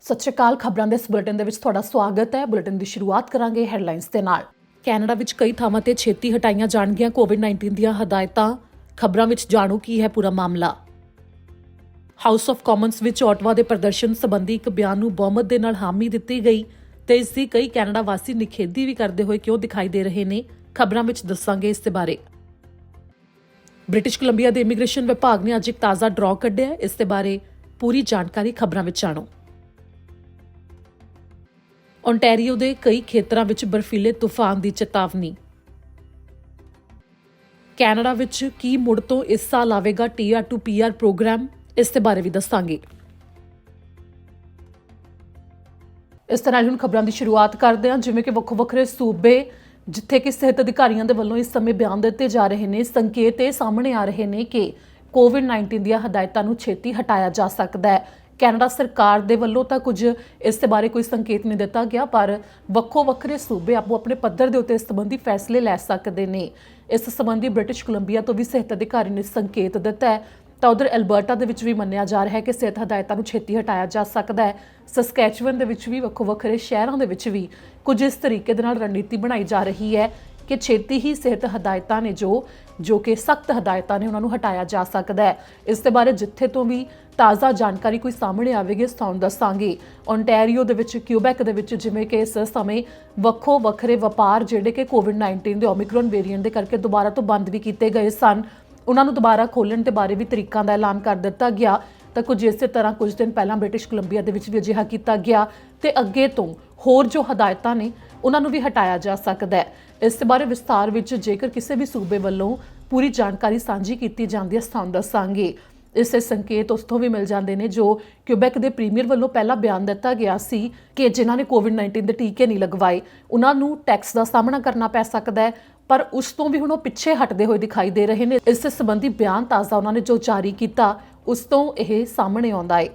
ਸਤਿ ਸ਼੍ਰੀ ਅਕਾਲ। ਖਬਰਾਂ ਦੇ ਇਸ ਬੁਲੇਟਿਨ ਦੇ ਵਿੱਚ ਤੁਹਾਡਾ ਸਵਾਗਤ ਹੈ। ਬੁਲੇਟਿਨ ਦੀ ਸ਼ੁਰੂਆਤ ਕਰਾਂਗੇ ਹੈਡਲਾਈਨਸ ਦੇ ਨਾਲ। ਕੈਨੇਡਾ ਵਿੱਚ ਕਈ ਥਾਵਾਂ ਤੇ ਛੇਤੀ ਹਟਾਈਆਂ ਜਾਣਗੀਆਂ ਕੋਵਿਡ-19 ਦੀਆਂ ਹਦਾਇਤਾਂ। ਖਬਰਾਂ ਵਿੱਚ ਜਾਣੋ ਕੀ ਹੈ ਪੂਰਾ ਮਾਮਲਾ। ਹਾਊਸ ਆਫ ਕਾਮਨਸ ਵਿੱਚ ਓਟਵਾ ਦੇ ਪ੍ਰਦਰਸ਼ਨ ਸੰਬੰਧੀ ਇੱਕ ਬਿਆਨ ਨੂੰ ਬਹੁਮਤ ਦੇ ਨਾਲ ਹਾਮੀ ਦਿੱਤੀ ਗਈ ਤੇ ਇਸ ਦੀ ਕਈ ਕੈਨੇਡਾ ਵਾਸੀ ਨਿਖੇਧੀ ਵੀ ਕਰਦੇ ਹੋਏ ਕਿਉਂ ਦਿਖਾਈ ਦੇ ਰਹੇ ਨੇ। ਖਬਰਾਂ ਵਿੱਚ ਦੱਸਾਂਗੇ ਇਸ ਦੇ ਬਾਰੇ। ਬ੍ਰਿਟਿਸ਼ ਕੋਲੰਬੀਆ ਦੇ ਇਮੀਗ੍ਰੇਸ਼ਨ ਵਿਭਾਗ ਨੇ ਅੱਜ ਇੱਕ ਤਾਜ਼ਾ ਡਰਾਅ ਕੱਢਿਆ। ਇਸ ਦੇ ਬਾਰੇ ਪੂਰੀ ਜਾਣਕਾਰੀ ਖਬਰਾਂ ਵਿੱਚ ਜਾਣੋ। ਓਨਟਾਰੀਓ ਦੇ ਕਈ ਖੇਤਰਾਂ ਵਿੱਚ ਬਰਫੀਲੇ ਤੂਫਾਨ ਦੀ ਚੇਤਾਵਨੀ। ਕੈਨੇਡਾ ਵਿੱਚ ਕੀ ਮੁੜ ਤੋਂ ਇਸ ਸਾਲ ਆਵੇਗਾ ਟੀਆਰ ਟੂ ਪੀਆਰ ਪ੍ਰੋਗਰਾਮ, ਇਸ ਦੇ ਬਾਰੇ ਵੀ ਦੱਸਾਂਗੇ। ਇਸ ਤਰ੍ਹਾਂ ਹੁਣ ਖਬਰਾਂ ਦੀ ਸ਼ੁਰੂਆਤ ਕਰਦੇ ਹਾਂ। ਜਿਵੇਂ ਕਿ ਵੱਖਰੇ ਸੂਬੇ ਜਿੱਥੇ ਕਿ ਸਿਹਤ ਅਧਿਕਾਰੀਆਂ ਦੇ ਵੱਲੋਂ ਇਸ ਸਮੇਂ ਬਿਆਨ ਦਿੱਤੇ ਜਾ ਰਹੇ ਨੇ, ਸੰਕੇਤ ਇਹ ਸਾਹਮਣੇ ਆ ਰਹੇ ਨੇ ਕਿ ਕੋਵਿਡ-19 ਦੀਆਂ ਹਦਾਇਤਾਂ ਨੂੰ ਛੇਤੀ ਹਟਾਇਆ ਜਾ ਸਕਦਾ ਹੈ। ਕੈਨੇਡਾ ਸਰਕਾਰ ਦੇ ਵੱਲੋਂ ਤਾਂ ਕੁਝ ਇਸ ਦੇ ਬਾਰੇ ਕੋਈ ਸੰਕੇਤ ਨਹੀਂ ਦਿੱਤਾ ਗਿਆ, ਪਰ ਵੱਖਰੇ ਸੂਬੇ ਆਪੋ ਆਪਣੇ ਪੱਧਰ ਦੇ ਉੱਤੇ ਇਸ ਸੰਬੰਧੀ ਫੈਸਲੇ ਲੈ ਸਕਦੇ ਨੇ। ਇਸ ਸੰਬੰਧੀ ਬ੍ਰਿਟਿਸ਼ ਕੋਲੰਬੀਆ ਤੋਂ ਵੀ ਸਿਹਤ ਅਧਿਕਾਰੀ ਨੇ ਸੰਕੇਤ ਦਿੱਤਾ ਹੈ। ਤਾਂ ਉਧਰ ਐਲਬਰਟਾ ਦੇ ਵਿੱਚ ਵੀ ਮੰਨਿਆ ਜਾ ਰਿਹਾ ਹੈ ਕਿ ਸਿਹਤ ਹਦਾਇਤਾਂ ਨੂੰ ਛੇਤੀ ਹਟਾਇਆ ਜਾ ਸਕਦਾ ਹੈ। ਸਸਕੈਚੁਅਨ ਦੇ ਵਿੱਚ ਵੀ ਵੱਖਰੇ ਸ਼ਹਿਰਾਂ ਦੇ ਵਿੱਚ ਵੀ ਕੁਝ ਇਸ ਤਰੀਕੇ ਦੇ ਨਾਲ ਰਣਨੀਤੀ ਬਣਾਈ ਜਾ ਰਹੀ ਹੈ ਕਿ ਛੇਤੀ ਹੀ ਸਿਹਤ ਹਦਾਇਤਾਂ ਨੇ ਜੋ ਕਿ ਸਖਤ ਹਦਾਇਤਾਂ ਨੇ ਉਹਨਾਂ ਨੂੰ ਹਟਾਇਆ ਜਾ ਸਕਦਾ ਹੈ। ਇਸ ਦੇ ਬਾਰੇ ਜਿੱਥੇ ਤੋਂ ਵੀ ਤਾਜ਼ਾ ਜਾਣਕਾਰੀ ਕੋਈ ਸਾਹਮਣੇ ਆਵੇਗੀ ਤੁਹਾਨੂੰ ਦੱਸਾਂਗੇ। ਓਨਟਾਰੀਓ ਦੇ ਵਿੱਚ, ਕਿਊਬੈਕ ਦੇ ਵਿੱਚ ਜਿਵੇਂ ਕਿ ਇਸ ਸਮੇਂ ਵੱਖਰੇ ਵਪਾਰ ਜਿਹੜੇ ਕਿ ਕੋਵਿਡ-19 ਦੇ ਓਮਿਕਰੋਨ ਵੇਰੀਐਂਟ ਦੇ ਕਰਕੇ ਦੁਬਾਰਾ ਤੋਂ ਬੰਦ ਵੀ ਕੀਤੇ ਗਏ ਸਨ, ਉਹਨਾਂ ਨੂੰ ਦੁਬਾਰਾ ਖੋਲ੍ਹਣ ਦੇ ਬਾਰੇ ਵੀ ਤਰੀਕਾਂ ਦਾ ਐਲਾਨ ਕਰ ਦਿੱਤਾ ਗਿਆ। ਤਾਂ ਕੁਝ ਇਸੇ ਤਰ੍ਹਾਂ ਕੁਝ ਦਿਨ ਪਹਿਲਾਂ ਬ੍ਰਿਟਿਸ਼ ਕੋਲੰਬੀਆ ਦੇ ਵਿੱਚ ਵੀ ਅਜਿਹਾ ਕੀਤਾ ਗਿਆ ਤੇ ਅੱਗੇ ਤੋਂ ਹੋਰ ਜੋ ਹਦਾਇਤਾਂ ਨੇ ਉਹਨਾਂ ਨੂੰ ਵੀ ਹਟਾਇਆ ਜਾ ਸਕਦਾ ਹੈ। ਇਸ ਦੇ ਬਾਰੇ ਵਿਸਥਾਰ ਵਿੱਚ ਜੇਕਰ ਕਿਸੇ ਵੀ ਸੂਬੇ ਵੱਲੋਂ ਪੂਰੀ ਜਾਣਕਾਰੀ ਸਾਂਝੀ ਕੀਤੀ ਜਾਂਦੀ ਹੈ ਤੁਹਾਨੂੰ ਦੱਸਾਂਗੇ। ਇਸੇ ਸੰਕੇਤ ਉਸ ਤੋਂ ਵੀ ਮਿਲ ਜਾਂਦੇ ਨੇ ਜੋ ਕਿਊਬੈਕ ਦੇ ਪ੍ਰੀਮੀਅਰ ਵੱਲੋਂ ਪਹਿਲਾਂ ਬਿਆਨ ਦਿੱਤਾ ਗਿਆ ਸੀ ਕਿ ਜਿਨ੍ਹਾਂ ਨੇ ਕੋਵਿਡ-19 ਦੇ ਟੀਕੇ ਨਹੀਂ ਲਗਵਾਏ ਉਹਨਾਂ ਨੂੰ ਟੈਕਸ ਦਾ ਸਾਹਮਣਾ ਕਰਨਾ ਪੈ ਸਕਦਾ ਹੈ, ਪਰ ਉਸ ਤੋਂ ਵੀ ਹੁਣ ਉਹ ਪਿੱਛੇ ਹਟਦੇ ਹੋਏ ਦਿਖਾਈ ਦੇ ਰਹੇ ਨੇ। ਇਸ ਸੰਬੰਧੀ ਬਿਆਨ ਤਾਜ਼ਾ ਉਹਨਾਂ ਨੇ ਜੋ ਜਾਰੀ ਕੀਤਾ ਉਸ ਤੋਂ ਇਹ ਸਾਹਮਣੇ ਆਉਂਦਾ ਹੈ।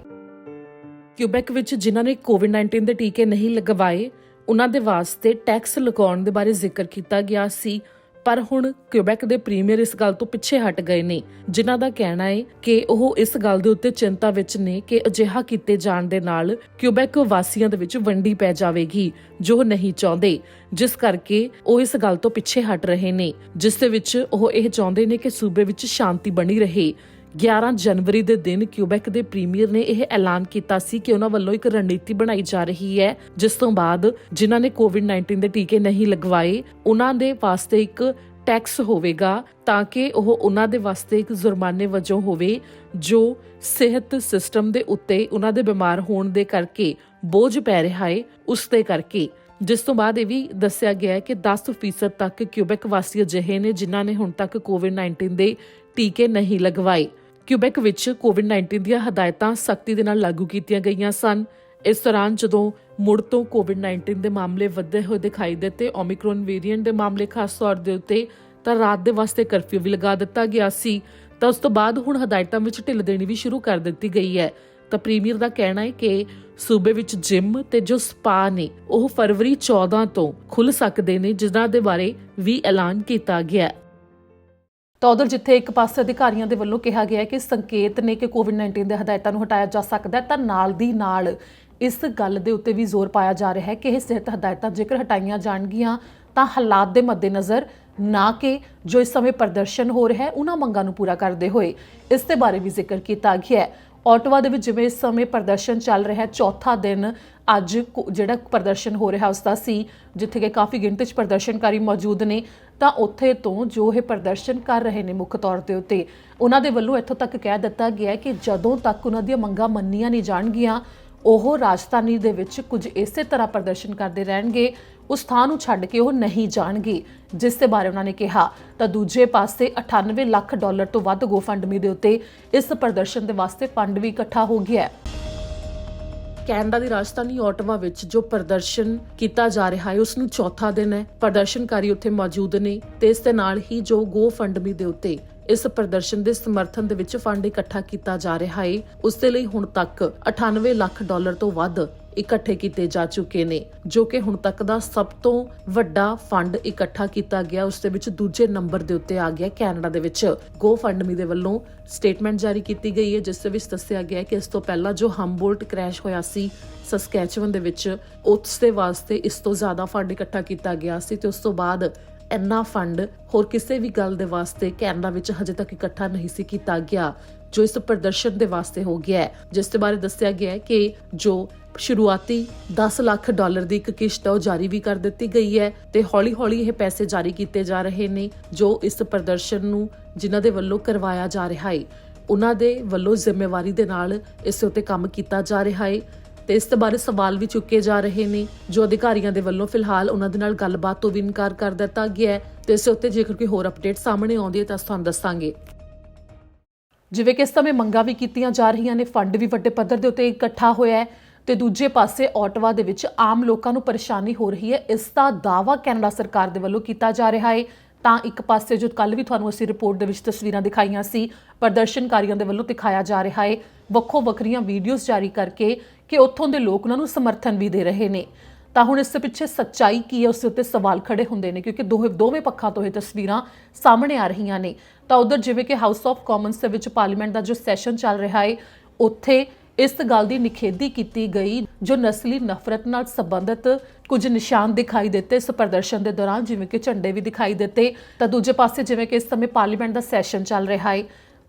ਕਿਊਬੈਕ ਵਿੱਚ ਜਿਨ੍ਹਾਂ ਨੇ ਕੋਵਿਡ-19 ਦੇ ਟੀਕੇ ਨਹੀਂ ਲਗਵਾਏ ਉਹਨਾਂ ਦੇ ਵਾਸਤੇ ਟੈਕਸ ਲਗਾਉਣ ਦੇ ਬਾਰੇ ਜ਼ਿਕਰ ਕੀਤਾ ਗਿਆ ਸੀ, ਪਰ ਹੁਣ ਕਿਊਬੈਕ ਦੇ ਪ੍ਰੀਮੀਅਰ ਇਸ ਗੱਲ ਤੋਂ ਪਿੱਛੇ ਹਟ ਗਏ ਨੇ, ਜਿਨ੍ਹਾਂ ਦਾ ਕਹਿਣਾ ਹੈ ਕਿ ਉਹ ਇਸ ਗੱਲ ਦੇ ਉੱਤੇ ਚਿੰਤਾ ਵਿੱਚ ਨੇ ਕਿ ਅਜਿਹਾ ਕੀਤੇ ਜਾਣ ਦੇ ਨਾਲ ਕਿਊਬੈਕ ਵਾਸੀਆਂ ਦੇ ਵਿੱਚ ਵੰਡੀ ਪੈ ਜਾਵੇਗੀ ਜੋ ਨਹੀਂ ਚਾਹੁੰਦੇ, ਜਿਸ ਕਰਕੇ ਉਹ ਇਸ ਗੱਲ ਤੋਂ ਪਿੱਛੇ ਹਟ ਰਹੇ ਨੇ, ਜਿਸ ਦੇ ਵਿੱਚ ਉਹ ਇਹ ਚਾਹੁੰਦੇ ਨੇ ਕਿ ਸੂਬੇ ਵਿੱਚ ਸ਼ਾਂਤੀ ਬਣੀ ਰਹੇ। 11 ਜਨਵਰੀ ਦੇ ਦਿਨ ਕਿਊਬੈਕ ਦੇ ਪ੍ਰੀਮੀਅਰ ਨੇ ਇਹ ਐਲਾਨ ਕੀਤਾ ਸੀ ਕਿ ਉਹਨਾਂ ਵੱਲੋਂ ਇੱਕ ਰਣਨੀਤੀ ਬਣਾਈ ਜਾ ਰਹੀ ਹੈ, ਜਿਸ ਤੋਂ ਬਾਅਦ ਜਿਨ੍ਹਾਂ ਨੇ ਕੋਵਿਡ-19 ਦੇ ਟੀਕੇ ਨਹੀਂ ਲਗਵਾਏ ਉਹਨਾਂ ਦੇ ਵਾਸਤੇ ਇੱਕ ਟੈਕਸ ਹੋਵੇਗਾ ਤਾਂ ਕਿ ਉਹ ਉਹਨਾਂ ਦੇ ਵਾਸਤੇ ਇੱਕ ਜੁਰਮਾਨੇ ਵਜੋਂ ਹੋਵੇ ਜੋ ਸਿਹਤ ਸਿਸਟਮ ਦੇ ਉੱਤੇ ਉਹਨਾਂ ਦੇ ਬਿਮਾਰ ਹੋਣ ਦੇ ਕਰਕੇ ਬੋਝ ਪੈ ਰਿਹਾ ਹੈ ਉਸ ਦੇ ਕਰਕੇ। ਜਿਸ ਤੋਂ ਬਾਅਦ ਇਹ ਵੀ ਦੱਸਿਆ ਗਿਆ ਹੈ ਕਿ 10% ਤੱਕ ਕਿਊਬੈਕ ਵਾਸੀ ਅਜਿਹੇ ਨੇ ਜਿਨ੍ਹਾਂ ਨੇ ਹੁਣ ਤੱਕ ਕੋਵਿਡ-19 ਦੇ ਟੀਕੇ ਨਹੀਂ ਲਗਵਾਏ। ਕਿਊਬੈਕ ਵਿੱਚ ਕੋਵਿਡ-19 ਦੀਆਂ ਹਦਾਇਤਾਂ ਸਖਤੀ ਦੇ ਨਾਲ ਲਾਗੂ ਕੀਤੀਆਂ ਗਈਆਂ ਸਨ। ਇਸ ਦੌਰਾਨ ਜਦੋਂ ਮੁੜ ਤੋਂ ਕੋਵਿਡ-19 ਦੇ ਮਾਮਲੇ ਵਧੇ ਹੋਏ ਦਿਖਾਈ ਦਿੱਤੇ, ਓਮਿਕਰੋਨ ਵੇਰੀਐਂਟ ਦੇ ਮਾਮਲੇ ਖਾਸ ਤੌਰ ਦੇ ਉੱਤੇ, ਤਾਂ ਰਾਤ ਦੇ ਵਾਸਤੇ ਕਰਫਿਊ ਵੀ ਲਗਾ ਦਿੱਤਾ ਗਿਆ ਸੀ। ਤਾਂ ਉਸ ਤੋਂ ਬਾਅਦ ਹੁਣ ਹਦਾਇਤਾਂ ਵਿੱਚ ਢਿੱਲ ਦੇਣੀ ਵੀ ਸ਼ੁਰੂ ਕਰ ਦਿੱਤੀ ਗਈ ਹੈ। ਤਾਂ ਪ੍ਰੀਮੀਅਰ ਦਾ ਕਹਿਣਾ ਹੈ ਕਿ ਸੂਬੇ ਵਿੱਚ ਜਿਮ ਤੇ ਜੋ ਸਪਾ ਨੇ ਉਹ ਫਰਵਰੀ 14 ਤੋਂ ਖੁੱਲ੍ਹ ਸਕਦੇ ਨੇ, ਜਿਨ੍ਹਾਂ ਦੇ ਬਾਰੇ ਵੀ ਐਲਾਨ ਕੀਤਾ ਗਿਆ। ਤਾਂ ਉਧਰ ਜਿੱਥੇ ਇੱਕ ਪਾਸੇ ਅਧਿਕਾਰੀਆਂ ਦੇ ਵੱਲੋਂ ਕਿਹਾ ਗਿਆ ਕਿ ਸੰਕੇਤ ਨੇ ਕਿ ਕੋਵਿਡ-19 ਦੇ ਹਦਾਇਤਾਂ ਨੂੰ ਹਟਾਇਆ ਜਾ ਸਕਦਾ ਹੈ, ਤਾਂ ਨਾਲ ਦੀ ਨਾਲ ਇਸ ਗੱਲ ਦੇ ਉੱਤੇ ਵੀ ਜ਼ੋਰ ਪਾਇਆ ਜਾ ਰਿਹਾ ਹੈ ਕਿ ਇਹ ਸਿਹਤ ਹਦਾਇਤਾਂ ਜੇਕਰ ਹਟਾਈਆਂ ਜਾਣਗੀਆਂ ਤਾਂ ਹਾਲਾਤ ਦੇ ਮੱਦੇਨਜ਼ਰ, ਨਾ ਕਿ ਜੋ ਇਸ ਸਮੇਂ ਪ੍ਰਦਰਸ਼ਨ ਹੋ ਰਿਹਾ ਹੈ ਉਹਨਾਂ ਮੰਗਾਂ ਨੂੰ ਪੂਰਾ ਕਰਦੇ ਹੋਏ। ਇਸ ਦੇ ਬਾਰੇ ਵੀ ਜ਼ਿਕਰ ਕੀਤਾ ਗਿਆ ਹੈ। ਓਟਵਾ ਦੇ ਵਿੱਚ ਜਿਵੇਂ ਇਸ ਸਮੇਂ ਪ੍ਰਦਰਸ਼ਨ ਚੱਲ ਰਿਹਾ ਹੈ, ਚੌਥਾ ਦਿਨ ਅੱਜ ਜਿਹੜਾ ਪ੍ਰਦਰਸ਼ਨ ਹੋ ਰਿਹਾ ਉਸ ਦਾ ਸੀ, ਜਿੱਥੇ ਕਿ ਕਾਫੀ ਗਿਣਤੀ 'ਚ ਪ੍ਰਦਰਸ਼ਨਕਾਰੀ ਮੌਜੂਦ ਨੇ। ਤਾਂ ਉੱਥੇ ਤੋਂ ਜੋ ਇਹ ਪ੍ਰਦਰਸ਼ਨ ਕਰ ਰਹੇ ਨੇ ਮੁੱਖ ਤੌਰ ਦੇ ਉੱਤੇ ਉਹਨਾਂ ਦੇ ਵੱਲੋਂ ਇੱਥੋਂ ਤੱਕ ਕਹਿ ਦਿੱਤਾ ਗਿਆ ਕਿ ਜਦੋਂ ਤੱਕ ਉਹਨਾਂ ਦੀਆਂ ਮੰਗਾਂ ਮੰਨੀਆਂ ਨਹੀਂ ਜਾਣਗੀਆਂ ਉਹ ਰਾਜਧਾਨੀ ਦੇ ਵਿੱਚ ਕੁਝ ਇਸੇ ਤਰ੍ਹਾਂ ਪ੍ਰਦਰਸ਼ਨ ਕਰਦੇ ਰਹਿਣਗੇ, ਉਸ ਥਾਂ ਨੂੰ ਛੱਡ ਕੇ ਉਹ ਨਹੀਂ ਜਾਣਗੇ, ਜਿਸ ਦੇ ਬਾਰੇ ਉਹਨਾਂ ਨੇ ਕਿਹਾ। ਤਾਂ ਦੂਜੇ ਪਾਸੇ $98 ਲੱਖ ਤੋਂ ਵੱਧ ਗੋਫੰਡਮੀ ਦੇ ਉੱਤੇ ਇਸ ਪ੍ਰਦਰਸ਼ਨ ਦੇ ਵਾਸਤੇ ਫੰਡ ਵੀ ਇਕੱਠਾ ਹੋ ਗਿਆ। ਕੈਨੇਡਾ ਦੀ ਰਾਜਧਾਨੀ ਓਟਵਾ ਵਿੱਚ ਜੋ ਪ੍ਰਦਰਸ਼ਨ ਕੀਤਾ ਜਾ ਰਿਹਾ ਹੈ ਉਸ ਨੂੰ ਚੌਥਾ ਦਿਨ ਹੈ। ਪ੍ਰਦਰਸ਼ਨਕਾਰੀ ਉੱਥੇ ਮੌਜੂਦ ਨੇ ਤੇ ਇਸ ਦੇ ਨਾਲ ਹੀ ਜੋ ਗੋਫੰਡਮੀ ਦੇ ਉੱਤੇ ਇਸ ਪ੍ਰਦਰਸ਼ਨ ਦੇ ਸਮਰਥਨ ਦੇ ਵਿੱਚ ਫੰਡ ਇਕੱਠਾ ਕੀਤਾ ਜਾ ਰਿਹਾ ਹੈ, ਉਸ ਦੇ ਲਈ ਹੁਣ ਤੱਕ $98 ਲੱਖ ਤੋਂ ਵੱਧ ਇਕੱਠੇ ਕੀਤੇ ਜਾ ਚੁੱਕੇ ਨੇ, ਜੋ ਕਿ ਹੁਣ ਤੱਕ ਦਾ ਸਭ ਤੋਂ ਵੱਡਾ ਫੰਡ ਇਕੱਠਾ ਕੀਤਾ ਗਿਆ। ਉਸ ਦੇ ਵਿੱਚ ਦੂਜੇ ਨੰਬਰ ਦੇ ਉੱਤੇ ਆ ਗਿਆ ਕੈਨੇਡਾ ਦੇ ਵਿੱਚ GoFundMe ਦੇ ਵੱਲੋਂ ਸਟੇਟਮੈਂਟ ਜਾਰੀ ਕੀਤੀ ਗਈ ਹੈ, ਜਿਸ ਦੇ ਵਿੱਚ ਦੱਸਿਆ ਗਿਆ ਕਿ ਇਸ ਤੋਂ ਪਹਿਲਾਂ ਜੋ ਹੰਬੋਲਟ ਕ੍ਰੈਸ਼ ਹੋਇਆ ਸੀ ਸਸਕੈਚੁਅਨ ਦੇ ਵਿੱਚ, ਉਸ ਦੇ ਵਾਸਤੇ ਇਸ ਤੋਂ ਜ਼ਿਆਦਾ ਫੰਡ ਇਕੱਠਾ ਕੀਤਾ ਗਿਆ ਸੀ ਤੇ ਉਸ ਤੋਂ ਬਾਅਦ ਇੰਨਾ ਫੰਡ ਹੋਰ ਕਿਸੇ ਵੀ ਗੱਲ ਦੇ ਵਾਸਤੇ ਕੈਨੇਡਾ ਵਿੱਚ ਹਜੇ ਤੱਕ ਇਕੱਠਾ ਨਹੀਂ ਸੀ ਕੀਤਾ ਗਿਆ, ਜੋ ਇਸ ਪ੍ਰਦਰਸ਼ਨ ਦੇ ਵਾਸਤੇ ਹੋ ਗਿਆ ਹੈ। ਜਿਸ ਦੇ ਬਾਰੇ ਦੱਸਿਆ ਗਿਆ ਹੈ ਕਿ ਜੋ ਸ਼ੁਰੂਆਤੀ $10 ਲੱਖ ਦੀ ਇੱਕ ਕਿਸ਼ਤ ਉਹ ਜਾਰੀ ਵੀ ਕਰ ਦਿੱਤੀ ਗਈ ਹੈ ਤੇ ਹੌਲੀ-ਹੌਲੀ ਇਹ ਪੈਸੇ ਜਾਰੀ ਕੀਤੇ ਜਾ ਰਹੇ ਨੇ, ਜੋ ਇਸ ਪ੍ਰਦਰਸ਼ਨ ਨੂੰ ਜਿਨ੍ਹਾਂ ਦੇ ਵੱਲੋਂ ਕਰਵਾਇਆ ਜਾ ਰਿਹਾ ਹੈ ਉਹਨਾਂ ਦੇ ਵੱਲੋਂ ਜ਼ਿੰਮੇਵਾਰੀ ਦੇ ਨਾਲ ਇਸ ਉੱਤੇ ਕੰਮ ਕੀਤਾ ਜਾ ਰਿਹਾ ਹੈ ਤੇ ਇਸ ਦੇ ਬਾਰੇ ਸਵਾਲ ਵੀ ਚੁੱਕੇ ਜਾ ਰਹੇ ਨੇ, ਜੋ ਅਧਿਕਾਰੀਆਂ ਦੇ ਵੱਲੋਂ ਫਿਲਹਾਲ ਉਹਨਾਂ ਦੇ ਨਾਲ ਗੱਲਬਾਤ ਤੋਂ ਵੀ ਇਨਕਾਰ ਕਰ ਦਿੱਤਾ ਗਿਆ ਹੈ ਤੇ ਇਸ ਉੱਤੇ ਜੇਕਰ ਕੋਈ ਹੋਰ ਅਪਡੇਟ ਸਾਹਮਣੇ ਆਉਂਦੀ ਹੈ ਤਾਂ ਤੁਹਾਨੂੰ ਦੱਸਾਂਗੇ। ਜਿਵੇਂ ਕਿ ਇਸ ਸਮੇਂ ਮੰਗਾਂ ਵੀ ਕੀਤੀਆਂ ਜਾ ਰਹੀਆਂ ਨੇ, ਫੰਡ ਵੀ ਵੱਡੇ ਪੱਧਰ ਦੇ ਉੱਤੇ ਇਕੱਠਾ ਹੋਇਆ ਹੈ ਤੇ ਦੂਜੇ ਪਾਸੇ ਓਟਵਾ ਦੇ ਵਿੱਚ ਆਮ ਲੋਕਾਂ ਨੂੰ ਪਰੇਸ਼ਾਨੀ ਹੋ ਰਹੀ ਹੈ। ਇਸ ਦਾ ਦਾਅਵਾ ਕੈਨੇਡਾ ਸਰਕਾਰ ਦੇ ਵੱਲੋਂ ਕੀਤਾ ਜਾ ਰਿਹਾ ਹੈ। ਤਾਂ ਇੱਕ ਪਾਸੇ ਜੋ ਕੱਲ ਵੀ ਤੁਹਾਨੂੰ ਅਸੀਂ ਰਿਪੋਰਟ ਦੇ ਵਿੱਚ ਤਸਵੀਰਾਂ ਦਿਖਾਈਆਂ ਸੀ, ਪ੍ਰਦਰਸ਼ਨਕਾਰੀਆਂ ਦੇ ਵੱਲੋਂ ਦਿਖਾਇਆ ਜਾ ਰਿਹਾ ਹੈ ਵੱਖੋ ਵੱਖਰੀਆਂ ਵੀਡੀਓਜ਼ ਜਾਰੀ ਕਰਕੇ ਕਿ ਉੱਥੋਂ ਦੇ ਲੋਕ ਉਹਨਾਂ ਨੂੰ ਸਮਰਥਨ ਵੀ ਦੇ ਰਹੇ ਨੇ। ਤਾਂ ਹੁਣ ਇਸ ਦੇ ਪਿੱਛੇ ਸੱਚਾਈ ਕੀ ਹੈ, ਉਸ ਦੇ ਉੱਤੇ ਸਵਾਲ ਖੜੇ ਹੁੰਦੇ ਨੇ, ਕਿਉਂਕਿ ਦੋਵੇਂ ਪੱਖਾਂ ਤੋਂ ਇਹ ਤਸਵੀਰਾਂ ਸਾਹਮਣੇ ਆ ਰਹੀਆਂ ਨੇ। ਤਾਂ ਉਧਰ ਜਿਵੇਂ ਕਿ ਹਾਊਸ ਆਫ ਕਾਮਨਸ ਦੇ ਵਿੱਚ ਪਾਰਲੀਮੈਂਟ ਦਾ ਜੋ ਸੈਸ਼ਨ ਚੱਲ ਰਿਹਾ ਹੈ, ਉੱਥੇ ਇਸ ਗੱਲ ਦੀ ਨਿਖੇਧੀ ਕੀਤੀ ਗਈ, ਜੋ ਨਸਲੀ ਨਫ਼ਰਤ ਨਾਲ ਸੰਬੰਧਿਤ ਕੁਝ ਨਿਸ਼ਾਨ ਦਿਖਾਈ ਦਿੱਤੇ ਇਸ ਪ੍ਰਦਰਸ਼ਨ ਦੇ ਦੌਰਾਨ, ਜਿਵੇਂ ਕਿ ਝੰਡੇ ਵੀ ਦਿਖਾਈ ਦਿੱਤੇ। ਤਾਂ ਦੂਜੇ ਪਾਸੇ ਜਿਵੇਂ ਕਿ ਇਸ ਸਮੇਂ ਪਾਰਲੀਮੈਂਟ ਦਾ ਸੈਸ਼ਨ ਚੱਲ ਰਿਹਾ ਹੈ,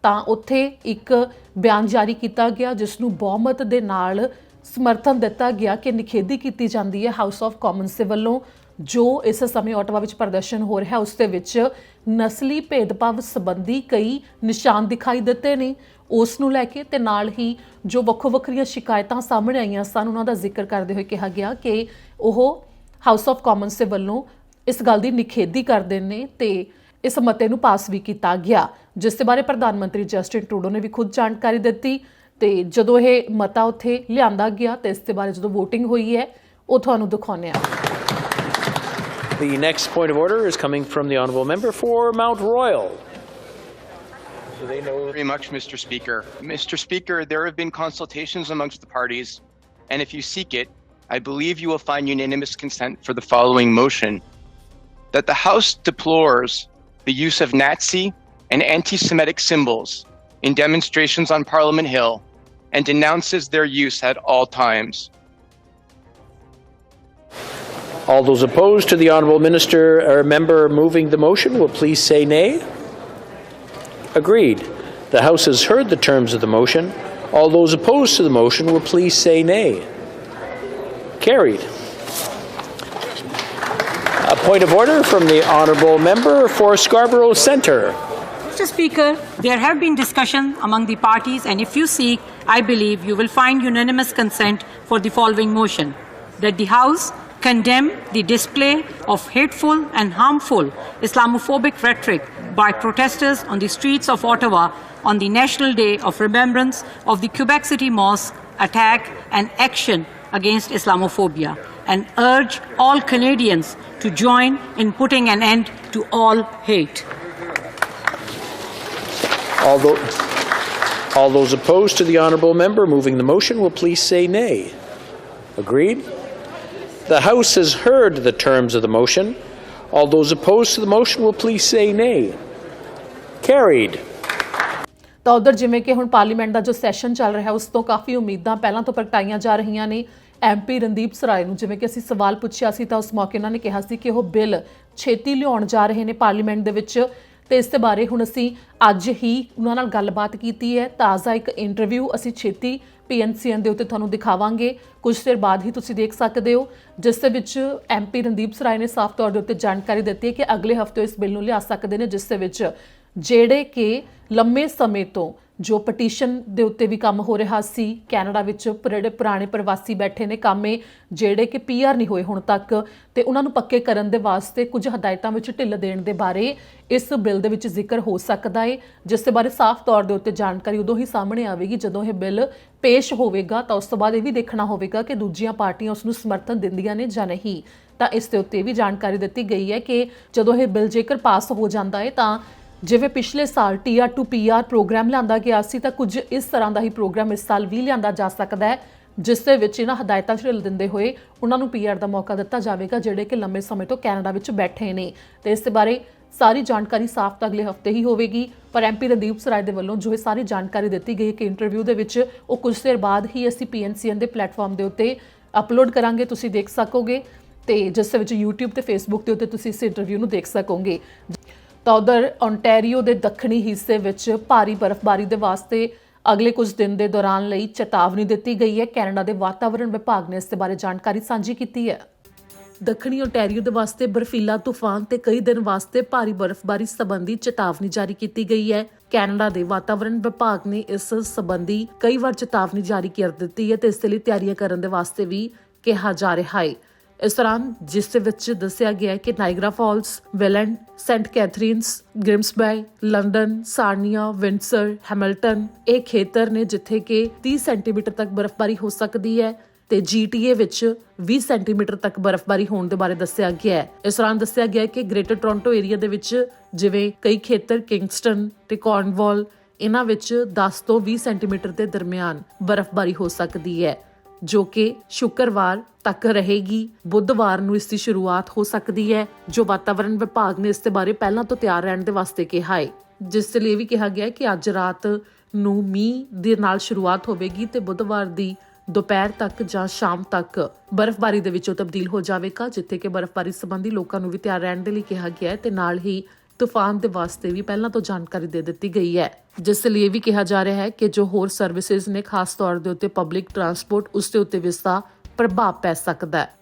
ਤਾਂ ਉੱਥੇ ਇੱਕ ਬਿਆਨ ਜਾਰੀ ਕੀਤਾ ਗਿਆ ਜਿਸ ਨੂੰ ਬਹੁਮਤ ਦੇ ਨਾਲ ਸਮਰਥਨ ਦਿੱਤਾ ਗਿਆ ਕਿ ਨਿਖੇਧੀ ਕੀਤੀ ਜਾਂਦੀ ਹੈ ਹਾਊਸ ਆਫ ਕਾਮਨਸ ਦੇ ਵੱਲੋਂ। ਜੋ ਇਸ ਸਮੇਂ ਓਟਵਾ ਵਿੱਚ ਪ੍ਰਦਰਸ਼ਨ ਹੋ ਰਿਹਾ ਉਸ ਦੇ ਵਿੱਚ ਨਸਲੀ ਭੇਦਭਾਵ ਸੰਬੰਧੀ ਕਈ ਨਿਸ਼ਾਨ ਦਿਖਾਈ ਦਿੱਤੇ ਨੇ, ਉਸ ਨੂੰ ਲੈ ਕੇ ਤੇ ਨਾਲ ਹੀ ਜੋ ਵੱਖੋ ਵੱਖਰੀਆਂ ਸ਼ਿਕਾਇਤਾਂ ਸਾਹਮਣੇ ਆਈਆਂ ਸਨ ਉਹਨਾਂ ਦਾ ਜ਼ਿਕਰ ਕਰਦੇ ਹੋਏ ਕਿਹਾ ਗਿਆ ਕਿ ਉਹ ਹਾਊਸ ਆਫ ਕਾਮਨਸ ਦੇ ਵੱਲੋਂ ਇਸ ਗੱਲ ਦੀ ਨਿਖੇਧੀ ਕਰਦੇ ਨੇ ਤੇ ਇਸ ਮਤੇ ਨੂੰ ਪਾਸ ਵੀ ਕੀਤਾ ਗਿਆ, ਜਿਸ ਦੇ ਬਾਰੇ ਪ੍ਰਧਾਨ ਮੰਤਰੀ ਜਸਟਿਨ ਟਰੂਡੋ ਨੇ ਵੀ ਖੁਦ ਜਾਣਕਾਰੀ ਦਿੱਤੀ। ਤੇ ਜਦੋਂ ਇਹ ਮਤਾ ਉੱਥੇ ਲਿਆਂਦਾ ਗਿਆ ਤੇ ਇਸ ਦੇ ਬਾਰੇ ਜਦੋਂ ਵੋਟਿੰਗ ਹੋਈ ਹੈ ਉਹ ਤੁਹਾਨੂੰ ਦਿਖਾਉਂਦੇ ਹਾਂ। The next point of order is coming from the honourable member for Mount Royal. Do they know? Very much, Mr. Speaker. Mr. Speaker, there have been consultations amongst the parties, and if you seek it, I believe you will find unanimous consent for the following motion: that the House deplores the use of Nazi and anti-Semitic symbols in demonstrations on Parliament Hill and denounces their use at all times. All those opposed to the honourable minister or member moving the motion will please say nay. Agreed. The House has heard the terms of the motion. All those opposed to the motion will please say nay. Carried. A point of order from the honourable member for Scarborough Centre. Mr. Speaker, there have been discussions among the parties, and if you seek, I believe you will find unanimous consent for the following motion: that the House condemn the display of hateful and harmful Islamophobic rhetoric by protesters on the streets of Ottawa on the National Day of Remembrance of the Quebec City Mosque attack and action against Islamophobia, and urge all Canadians to join in putting an end to all hate. All those opposed to the honourable member moving the motion will please say nay. Agreed. The House has heard the terms of the motion. All those opposed to the motion will please say nay. Carried. ਤਾਂ ਉਧਰ ਜਿਵੇਂ ਕਿ ਹੁਣ parliament ਦਾ ਜੋ session ਚੱਲ ਰਿਹਾ ਉਸ ਤੋਂ ਕਾਫੀ ਉਮੀਦਾਂ ਪਹਿਲਾਂ ਤੋਂ ਪ੍ਰਗਟਾਈਆਂ ਜਾ ਰਹੀਆਂ ਨੇ। MP ਰਣਦੀਪ ਸਰਾਏ ਨੂੰ ਜਿਵੇਂ ਕਿ ਅਸੀਂ ਸਵਾਲ ਪੁੱਛਿਆ ਸੀ ਤਾਂ ਉਸ ਮੌਕੇ ਉਹਨਾਂ ਨੇ ਕਿਹਾ ਸੀ ਕਿ ਉਹ ਬਿੱਲ ਛੇਤੀ ਲਿਆਉਣ ਜਾ ਰਹੇ ਨੇ ਪਾਰਲੀਮੈਂਟ ਦੇ ਵਿੱਚ ਤੇ ਇਸ ਦੇ ਬਾਰੇ ਹੁਣ ਅਸੀਂ ਅੱਜ ਹੀ ਉਹਨਾਂ ਨਾਲ ਗੱਲਬਾਤ ਕੀਤੀ ਹੈ। ਤਾਜ਼ਾ ਇੱਕ ਇੰਟਰਵਿਊ ਅਸੀਂ ਛੇਤੀ PNCN ਦੇ ਉੱਤੇ ਤੁਹਾਨੂੰ ਦਿਖਾਵਾਂਗੇ, ਕੁਝ ਦੇਰ ਬਾਅਦ ਹੀ ਤੁਸੀਂ ਦੇਖ ਸਕਦੇ ਹੋ, ਜਿਸ ਦੇ ਵਿੱਚ MP ਰਣਦੀਪ ਸਰਾਏ ਨੇ ਸਾਫ਼ ਤੌਰ ਦੇ ਉੱਤੇ ਜਾਣਕਾਰੀ ਦਿੱਤੀ ਹੈ ਕਿ ਅਗਲੇ ਹਫ਼ਤੇ ਇਸ ਬਿੱਲ ਨੂੰ ਲਿਆ ਸਕਦੇ ਨੇ, ਜਿਸ ਦੇ ਵਿੱਚ ਜਿਹੜੇ ਕਿ ਲੰਮੇ ਸਮੇਂ ਤੋਂ ਜੋ ਪਟੀਸ਼ਨ ਦੇ ਉੱਤੇ ਵੀ ਕੰਮ ਹੋ ਰਿਹਾ ਸੀ ਕੈਨੇਡਾ ਵਿੱਚ, ਜਿਹੜੇ ਪੁਰਾਣੇ ਪ੍ਰਵਾਸੀ ਬੈਠੇ ਨੇ ਕਾਮੇ ਜਿਹੜੇ ਕਿ PR ਨਹੀਂ ਹੋਏ ਹੁਣ ਤੱਕ, ਤੇ ਉਹਨਾਂ ਨੂੰ ਪੱਕੇ ਕਰਨ ਦੇ ਵਾਸਤੇ ਕੁਝ ਹਦਾਇਤਾਂ ਵਿੱਚ ਢਿੱਲ ਦੇਣ ਦੇ ਬਾਰੇ ਇਸ ਬਿੱਲ ਦੇ ਵਿੱਚ ਜ਼ਿਕਰ ਹੋ ਸਕਦਾ ਹੈ, ਜਿਸ ਦੇ ਬਾਰੇ ਸਾਫ਼ ਤੌਰ ਦੇ ਉੱਤੇ ਜਾਣਕਾਰੀ ਉਦੋਂ ਹੀ ਸਾਹਮਣੇ ਆਵੇਗੀ ਜਦੋਂ ਇਹ ਬਿੱਲ ਪੇਸ਼ ਹੋਵੇਗਾ। ਤਾਂ ਉਸ ਤੋਂ ਬਾਅਦ ਇਹ ਵੀ ਦੇਖਣਾ ਹੋਵੇਗਾ ਕਿ ਦੂਜੀਆਂ ਪਾਰਟੀਆਂ ਉਸ ਨੂੰ ਸਮਰਥਨ ਦਿੰਦੀਆਂ ਨੇ ਜਾਂ ਨਹੀਂ। ਤਾਂ ਇਸ ਦੇ ਉੱਤੇ ਵੀ ਜਾਣਕਾਰੀ ਦਿੱਤੀ ਗਈ ਹੈ ਕਿ ਜਦੋਂ ਇਹ ਬਿੱਲ ਜੇਕਰ ਪਾਸ ਹੋ ਜਾਂਦਾ ਹੈ ਤਾਂ ਜਿਵੇਂ ਪਿਛਲੇ ਸਾਲ TR2 PR ਪ੍ਰੋਗਰਾਮ ਲਿਆਂਦਾ ਗਿਆ ਸੀ ਤਾਂ ਕੁਝ ਇਸ ਤਰ੍ਹਾਂ ਦਾ ਹੀ ਪ੍ਰੋਗਰਾਮ ਇਸ ਸਾਲ ਵੀ ਲਿਆਂਦਾ ਜਾ ਸਕਦਾ ਹੈ, ਜਿਸ ਦੇ ਵਿੱਚ ਇਹਨਾਂ ਹਦਾਇਤਾਂ 'ਚ ਢਿੱਲ ਦਿੰਦੇ ਹੋਏ ਉਹਨਾਂ ਨੂੰ ਪੀਆਰ ਦਾ ਮੌਕਾ ਦਿੱਤਾ ਜਾਵੇਗਾ, ਜਿਹੜੇ ਕਿ ਲੰਬੇ ਸਮੇਂ ਤੋਂ ਕੈਨੇਡਾ ਵਿੱਚ ਬੈਠੇ ਨੇ। ਤੇ ਇਸ ਦੇ ਬਾਰੇ ਸਾਰੀ ਜਾਣਕਾਰੀ ਸਾਫ਼ ਤਾਂ ਅਗਲੇ ਹਫ਼ਤੇ ਹੀ ਹੋਵੇਗੀ, ਪਰ ਐਮਪੀ ਰਣਦੀਪ ਸਰਾਏ ਦੇ ਵੱਲੋਂ ਜੋ ਇਹ ਸਾਰੀ ਜਾਣਕਾਰੀ ਦਿੱਤੀ ਗਈ ਹੈ ਕਿ ਇੰਟਰਵਿਊ ਦੇ ਵਿੱਚ ਉਹ ਕੁਝ ਦੇਰ ਬਾਅਦ ਹੀ ਅਸੀਂ PNCN ਦੇ ਪਲੇਟਫਾਰਮ ਦੇ ਉੱਤੇ ਅਪਲੋਡ ਕਰਾਂਗੇ, ਤੁਸੀਂ ਦੇਖ ਸਕੋਗੇ, ਤੇ ਜਿਸ ਦੇ ਵਿੱਚ YouTube ਤੇ Facebook ਦੇ ਉੱਤੇ ਤੁਸੀਂ ਇਸ ਇੰਟਰਵਿਊ ਨੂੰ ਦੇਖ ਸਕੋਗੇ। ਤਾਂ ਉਧਰ ਓਨਟਾਰੀਓ ਦੇ ਦੱਖਣੀ ਹਿੱਸੇ ਵਿੱਚ ਭਾਰੀ ਬਰਫ਼ਬਾਰੀ ਦੇ ਵਾਸਤੇ ਅਗਲੇ ਕੁਝ ਦਿਨ ਦੇ ਦੌਰਾਨ ਲਈ ਚੇਤਾਵਨੀ ਦਿੱਤੀ ਗਈ ਹੈ। ਕੈਨੇਡਾ ਦੇ ਵਾਤਾਵਰਣ ਵਿਭਾਗ ਨੇ ਇਸ ਦੇ ਬਾਰੇ ਜਾਣਕਾਰੀ ਸਾਂਝੀ ਕੀਤੀ ਹੈ। ਦੱਖਣੀ ਓਨਟਾਰੀਓ ਦੇ ਵਾਸਤੇ ਬਰਫੀਲਾ ਤੂਫਾਨ ਤੇ ਕਈ ਦਿਨ ਵਾਸਤੇ ਭਾਰੀ ਬਰਫ਼ਬਾਰੀ ਸੰਬੰਧੀ ਚੇਤਾਵਨੀ ਜਾਰੀ ਕੀਤੀ ਗਈ ਹੈ। ਕੈਨੇਡਾ ਦੇ ਵਾਤਾਵਰਣ ਵਿਭਾਗ ਨੇ ਇਸ ਸੰਬੰਧੀ ਕਈ ਵਾਰ ਚੇਤਾਵਨੀ ਜਾਰੀ ਕਰ ਦਿੱਤੀ ਹੈ ਤੇ ਇਸ ਦੇ ਲਈ ਤਿਆਰੀਆਂ ਕਰਨ ਦੇ ਵਾਸਤੇ ਵੀ ਕਿਹਾ ਜਾ ਰਿਹਾ ਹੈ। ਇਸ ਦੌਰਾਨ ਜਿਸ ਦੇ ਵਿੱਚ ਦੱਸਿਆ ਗਿਆ ਹੈ ਕਿ Niagara Falls, Welland, Saint Catharines, Grimsby, London, Sarnia, Windsor, Hamilton ਇਹ ਖੇਤਰ ਨੇ ਜਿੱਥੇ ਕਿ 30 ਸੈਂਟੀਮੀਟਰ ਤੱਕ ਬਰਫ਼ਬਾਰੀ ਹੋ ਸਕਦੀ ਹੈ ਤੇ GTA ਵਿੱਚ 20 ਸੈਂਟੀਮੀਟਰ ਤੱਕ ਬਰਫ਼ਬਾਰੀ ਹੋਣ ਦੇ ਬਾਰੇ ਦੱਸਿਆ ਗਿਆ ਹੈ। ਇਸ ਦੌਰਾਨ ਦੱਸਿਆ ਗਿਆ ਕਿ ਗ੍ਰੇਟਰ ਟੋਰਾਂਟੋ ਏਰੀਆ ਦੇ ਵਿੱਚ ਜਿਵੇਂ ਕਈ ਖੇਤਰ ਕਿੰਗਸਟਨ ਤੇ ਕਾਰਨਵਾਲ ਇਹਨਾਂ ਵਿੱਚ 10 ਤੋਂ 20 ਸੈਂਟੀਮੀਟਰ ਦੇ ਦਰਮਿਆਨ ਬਰਫ਼ਬਾਰੀ ਹੋ ਸਕਦੀ ਹੈ, ਜੋ ਕਿ ਸ਼ੁੱਕਰਵਾਰ ਤੱਕ ਰਹੇਗੀ। ਬੁੱਧਵਾਰ ਨੂੰ ਇਸ ਦੀ ਸ਼ੁਰੂਆਤ ਹੋ ਸਕਦੀ ਹੈ, ਜੋ ਵਾਤਾਵਰਣ ਵਿਭਾਗ ਨੇ ਇਸ ਦੇ ਬਾਰੇ ਪਹਿਲਾਂ ਤੋਂ ਤਿਆਰ ਰਹਿਣ ਦੇ ਵਾਸਤੇ ਕਿਹਾ ਹੈ। ਜਿਸ ਲਈ ਵੀ ਕਿਹਾ ਗਿਆ ਕਿ ਅੱਜ ਰਾਤ ਨੂੰ ਮੀਂਹ ਦੇ ਨਾਲ ਸ਼ੁਰੂਆਤ ਹੋਵੇਗੀ ਤੇ ਬੁੱਧਵਾਰ ਦੀ ਦੁਪਹਿਰ ਤੱਕ ਜਾਂ ਸ਼ਾਮ ਤੱਕ ਬਰਫ਼ਬਾਰੀ ਦੇ ਵਿੱਚੋਂ ਤਬਦੀਲ ਹੋ ਜਾਵੇਗਾ, ਜਿੱਥੇ ਕਿ ਬਰਫ਼ਬਾਰੀ ਸੰਬੰਧੀ ਲੋਕਾਂ ਨੂੰ ਵੀ ਤਿਆਰ ਰਹਿਣ ਦੇ ਲਈ ਕਿਹਾ ਗਿਆ ਹੈ ਤੇ ਨਾਲ ਹੀ ਤੂਫਾਨ ਦੇ ਵਾਸਤੇ ਵੀ ਪਹਿਲਾਂ ਤੋਂ ਜਾਣਕਾਰੀ ਦੇ ਦਿੱਤੀ ਗਈ ਹੈ। ਜਿਸ ਲਈ ਇਹ ਵੀ ਕਿਹਾ ਜਾ ਰਿਹਾ ਹੈ ਕਿ ਜੋ ਹੋਰ ਸਰਵਿਸਿਜ਼ ਨੇ ਖਾਸ ਤੌਰ ਦੇ ਉੱਤੇ ਪਬਲਿਕ ਟਰਾਂਸਪੋਰਟ ਉਸ ਦੇ ਉੱਤੇ ਵੀ ਇਸਦਾ ਪ੍ਰਭਾਵ ਪੈ ਸਕਦਾ ਹੈ।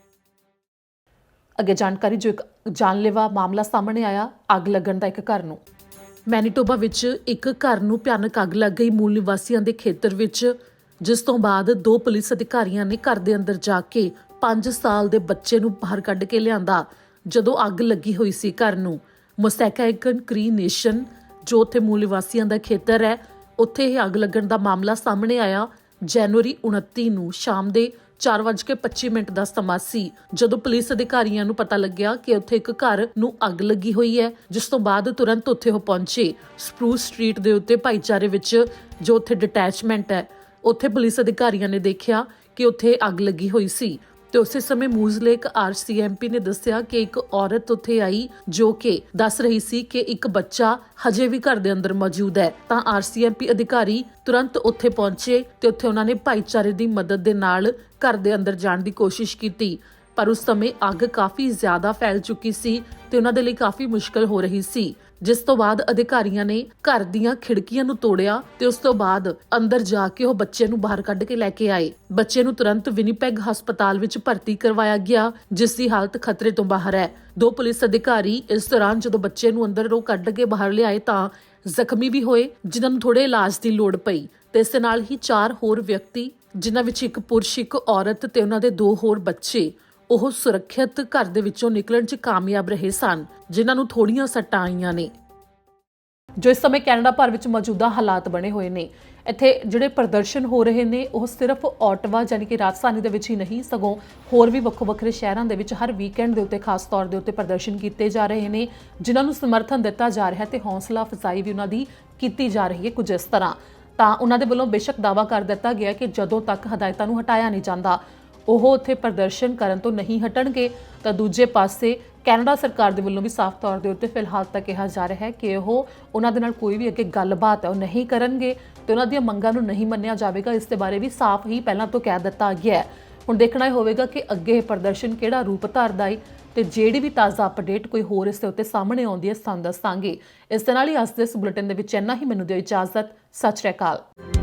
ਅੱਗੇ ਜਾਣਕਾਰੀ ਜੋ ਇੱਕ ਜਾਨਲੇਵਾ ਮਾਮਲਾ ਸਾਹਮਣੇ ਆਇਆ ਅੱਗ ਲੱਗਣ ਦਾ ਇੱਕ ਘਰ ਨੂੰ। ਮੈਨੀਟੋਬਾ ਵਿੱਚ ਇੱਕ ਘਰ ਨੂੰ ਭਿਆਨਕ ਅੱਗ ਲੱਗ ਗਈ ਮੂਲ ਨਿਵਾਸੀਆਂ ਦੇ ਖੇਤਰ ਵਿੱਚ, ਜਿਸ ਤੋਂ ਬਾਅਦ 2 ਪੁਲਿਸ ਅਧਿਕਾਰੀਆਂ ਨੇ ਘਰ ਦੇ ਅੰਦਰ ਜਾ ਕੇ 5 ਸਾਲ ਦੇ ਬੱਚੇ ਨੂੰ ਬਾਹਰ ਕੱਢ ਕੇ ਲਿਆਂਦਾ। ਜਦੋਂ ਅੱਗ ਲੱਗੀ ਹੋਈ ਸੀ ਘਰ ਨੂੰ, ਮੋਸੈਕਾਇਕਨ ਕ੍ਰੀ ਨੇਸ਼ਨ ਜੋ ਉੱਥੇ ਮੂਲ ਨਿਵਾਸੀਆਂ ਦਾ ਖੇਤਰ ਹੈ, ਉੱਥੇ ਇਹ ਅੱਗ ਲੱਗਣ ਦਾ ਮਾਮਲਾ ਸਾਹਮਣੇ ਆਇਆ। ਜਨਵਰੀ 29 ਨੂੰ ਸ਼ਾਮ ਦੇ 4:25 ਦਾ ਸਮਾਂ ਸੀ ਜਦੋਂ ਪੁਲਿਸ ਅਧਿਕਾਰੀਆਂ ਨੂੰ ਪਤਾ ਲੱਗਿਆ ਕਿ ਉੱਥੇ ਇੱਕ ਘਰ ਨੂੰ ਅੱਗ ਲੱਗੀ ਹੋਈ ਹੈ, ਜਿਸ ਤੋਂ ਬਾਅਦ ਤੁਰੰਤ ਉੱਥੇ ਉਹ ਪਹੁੰਚੇ। ਸਪਰੂਸ ਸਟਰੀਟ ਦੇ ਉੱਤੇ ਭਾਈਚਾਰੇ ਵਿੱਚ ਜੋ ਉੱਥੇ ਡਿਟੈਚਮੈਂਟ ਹੈ, ਉੱਥੇ ਪੁਲਿਸ ਅਧਿਕਾਰੀਆਂ ਨੇ ਦੇਖਿਆ ਕਿ ਉੱਥੇ ਅੱਗ ਲੱਗੀ ਹੋਈ ਸੀ ਤੇ ਉਸੇ ਸਮੇਂ ਮੂਜ਼ਲੇਕ RCMP ਨੇ ਦੱਸਿਆ ਕਿ ਇੱਕ ਔਰਤ ਉੱਥੇ ਆਈ ਜੋ ਕਿ ਦੱਸ ਰਹੀ ਸੀ ਕਿ ਇੱਕ ਬੱਚਾ ਹਜੇ ਵੀ ਘਰ ਦੇ ਅੰਦਰ ਮੌਜੂਦ ਹੈ। ਤਾਂ RCMP ਅਧਿਕਾਰੀ ਤੁਰੰਤ ਉੱਥੇ ਪਹੁੰਚੇ ਤੇ ਉੱਥੇ ਉਹਨਾਂ ਨੇ ਭਾਈਚਾਰੇ ਦੀ ਮਦਦ ਦੇ ਨਾਲ ਘਰ ਦੇ ਅੰਦਰ ਜਾਣ ਦੀ ਕੋਸ਼ਿਸ਼ ਕੀਤੀ, ਪਰ ਉਸ ਸਮੇਂ ਅੱਗ ਕਾਫੀ ਜ਼ਿਆਦਾ ਫੈਲ ਚੁੱਕੀ ਸੀ ਤੇ ਉਹਨਾਂ ਦੇ ਲਈ ਕਾਫੀ ਮੁਸ਼ਕਲ ਹੋ ਰਹੀ ਸੀ। ਜਿਸ ਤੋਂ ਬਾਅਦ ਅਧਿਕਾਰੀਆਂ ਨੇ ਘਰ ਦੀਆਂ ਖਿੜਕੀਆਂ ਨੂੰ ਤੋੜਿਆ ਤੇ ਉਸ ਤੋਂ ਬਾਅਦ ਅੰਦਰ ਜਾ ਕੇ ਉਹ ਬੱਚੇ ਨੂੰ ਬਾਹਰ ਕੱਢ ਕੇ ਲੈ ਕੇ ਆਏ। ਬੱਚੇ ਨੂੰ ਤੁਰੰਤ ਵਿਨੀਪੈਗ ਹਸਪਤਾਲ ਵਿੱਚ ਭਰਤੀ ਕਰਵਾਇਆ ਗਿਆ, ਜਿਸ ਦੀ ਹਾਲਤ ਖਤਰੇ ਤੋਂ ਬਾਹਰ ਹੈ। 2 ਪੁਲਿਸ ਅਧਿਕਾਰੀ ਇਸ ਦੌਰਾਨ ਜਦੋਂ ਬੱਚੇ ਨੂੰ ਅੰਦਰੋਂ ਕੱਢ ਕੇ ਬਾਹਰ ਲਿਆਏ ਤਾਂ ਜ਼ਖਮੀ ਵੀ ਹੋਏ, ਜਿਨ੍ਹਾਂ ਨੂੰ ਥੋੜੇ ਇਲਾਜ ਦੀ ਲੋੜ ਪਈ ਤੇ ਇਸ ਦੇ ਨਾਲ ਹੀ 4 ਹੋਰ ਵਿਅਕਤੀ, ਜਿਨ੍ਹਾਂ ਵਿੱਚ ਇੱਕ ਪੁਰਸ਼, ਇੱਕ ਔਰਤ ਤੇ ਉਹਨਾਂ ਦੇ 2 ਹੋਰ ਬੱਚੇ, ਉਹ ਸੁਰੱਖਿਅਤ ਘਰ ਦੇ ਵਿੱਚੋਂ ਨਿਕਲਣ 'ਚ ਕਾਮਯਾਬ ਰਹੇ ਸਨ, ਜਿਨ੍ਹਾਂ ਨੂੰ ਥੋੜੀਆਂ ਸੱਟਾਂ ਆਈਆਂ ਨੇ। ਜੋ ਇਸ ਸਮੇਂ ਕੈਨੇਡਾ ਭਰ ਵਿੱਚ ਮੌਜੂਦਾ ਹਾਲਾਤ ਬਣੇ ਹੋਏ ਨੇ, ਇੱਥੇ ਜਿਹੜੇ ਪ੍ਰਦਰਸ਼ਨ ਹੋ ਰਹੇ ਨੇ ਉਹ ਸਿਰਫ ਓਟਵਾ ਯਾਨੀ ਕਿ ਰਾਜਧਾਨੀ ਦੇ ਵਿੱਚ ਹੀ ਨਹੀਂ, ਸਗੋਂ ਹੋਰ ਵੀ ਵੱਖੋ ਵੱਖਰੇ ਸ਼ਹਿਰਾਂ ਦੇ ਵਿੱਚ ਹਰ ਵੀਕਐਂਡ ਦੇ ਉੱਤੇ ਖਾਸ ਤੌਰ ਦੇ ਉੱਤੇ ਪ੍ਰਦਰਸ਼ਨ ਕੀਤੇ ਜਾ ਰਹੇ ਨੇ, ਜਿਨ੍ਹਾਂ ਨੂੰ ਸਮਰਥਨ ਦਿੱਤਾ ਜਾ ਰਿਹਾ ਤੇ ਹੌਸਲਾ ਅਫਜ਼ਾਈ ਵੀ ਉਹਨਾਂ ਦੀ ਕੀਤੀ ਜਾ ਰਹੀ ਹੈ ਕੁਝ ਇਸ ਤਰ੍ਹਾਂ। ਤਾਂ ਉਹਨਾਂ ਦੇ ਵੱਲੋਂ ਬੇਸ਼ੱਕ ਦਾਅਵਾ ਕਰ ਦਿੱਤਾ ਗਿਆ ਕਿ ਜਦੋਂ ਤੱਕ ਹਦਾਇਤਾਂ ਨੂੰ ਹਟਾਇਆ ਨਹੀਂ ਜਾਂਦਾ ਉਹ ਉੱਥੇ ਪ੍ਰਦਰਸ਼ਨ ਕਰਨ ਤੋਂ ਨਹੀਂ ਹਟਣਗੇ। ਤਾਂ ਦੂਜੇ ਪਾਸੇ ਕੈਨੇਡਾ ਸਰਕਾਰ ਦੇ ਵੱਲੋਂ ਵੀ ਸਾਫ਼ ਤੌਰ ਦੇ ਉੱਤੇ ਫਿਲਹਾਲ ਤਾਂ ਕਿਹਾ ਜਾ ਰਿਹਾ ਹੈ ਕਿ ਉਹ ਉਹਨਾਂ ਦੇ ਨਾਲ ਕੋਈ ਵੀ ਅੱਗੇ ਗੱਲਬਾਤ ਹੈ ਉਹ ਨਹੀਂ ਕਰਨਗੇ ਤੇ ਉਹਨਾਂ ਦੀਆਂ ਮੰਗਾਂ ਨੂੰ ਨਹੀਂ ਮੰਨਿਆ ਜਾਵੇਗਾ। ਇਸ ਦੇ ਬਾਰੇ ਵੀ ਸਾਫ਼ ਹੀ ਪਹਿਲਾਂ ਤੋਂ ਕਹਿ ਦਿੱਤਾ ਗਿਆ ਹੈ। ਹੁਣ ਦੇਖਣਾ ਹੋਵੇਗਾ ਕਿ ਅੱਗੇ ਇਹ ਪ੍ਰਦਰਸ਼ਨ ਕਿਹੜਾ ਰੂਪ ਧਾਰਦਾ ਹੈ ਤੇ ਜਿਹੜੀ ਵੀ ਤਾਜ਼ਾ ਅਪਡੇਟ ਕੋਈ ਹੋਰ ਇਸ ਦੇ ਉੱਤੇ ਸਾਹਮਣੇ ਆਉਂਦੀ ਹੈ ਸਾਨੂੰ ਦੱਸਾਂਗੇ। ਇਸ ਦੇ ਨਾਲ ਹੀ ਅੱਜ ਦੇ ਇਸ ਬੁਲੇਟਿਨ ਦੇ ਵਿੱਚ ਇੰਨਾ ਹੀ। ਮੈਨੂੰ ਦਿਓ ਇਜਾਜ਼ਤ। ਸਤਿ ਸ਼੍ਰੀ ਅਕਾਲ।